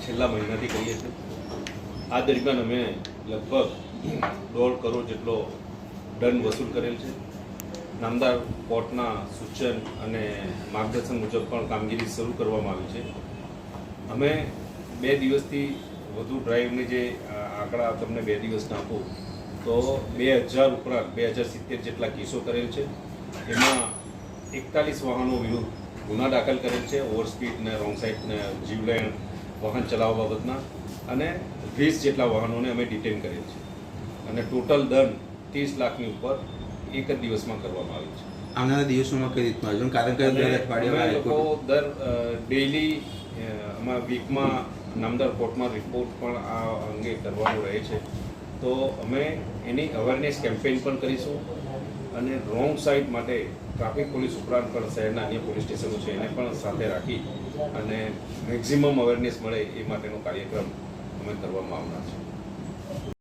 છેલ્લા મહિનાથી કરીએ છીએ. આ દરમિયાન અમે લગભગ 1.5 કરોડ જેટલો દંડ વસૂલ કરેલ છે. નામદાર કોર્ટના સૂચન અને માર્ગદર્શન મુજબ પણ કામગીરી શરૂ કરવામાં આવી છે. અમે 2 દિવસથી વધુ ડ્રાઈવની જે આંકડા તમને 2 દિવસના આપું તો 2000 ઉપરાંત 2070 જેટલા કેસો કરેલ છે. એમાં 41 વાહનો વિરુદ્ધ ગુના દાખલ કરેલ છે, ઓવરસ્પીડ ને રોંગ સાઇડ ને જીવલેણ વાહન ચલાવવા બાબતના, અને 20 જેટલા વાહનોને અમે ડિટેન કરેલ છે. અને ટોટલ દંડ 30 લાખની ઉપર એક જ દિવસમાં કરવામાં આવ્યું છે. આવનારા દિવસોમાં કઈ રીતનું આયોજન, કારણ કે લોકો દર ડેઇલી અમારા વીકમાં નામદાર કોર્ટમાં રિપોર્ટ પણ આ અંગે કરવાનો રહે છે. તો અમે એની અવેરનેસ કેમ્પેઇન પણ કરીશું અને રોંગ સાઇડ માટે ટ્રાફિક પોલીસ ઉપરાંત પણ શહેરના અન્ય પોલીસ સ્ટેશનો છે એને પણ સાથે રાખી અને મેક્ઝિમમ અવેરનેસ મળે એ માટેનો કાર્યક્રમ અમે કરવામાં આવનાર છે.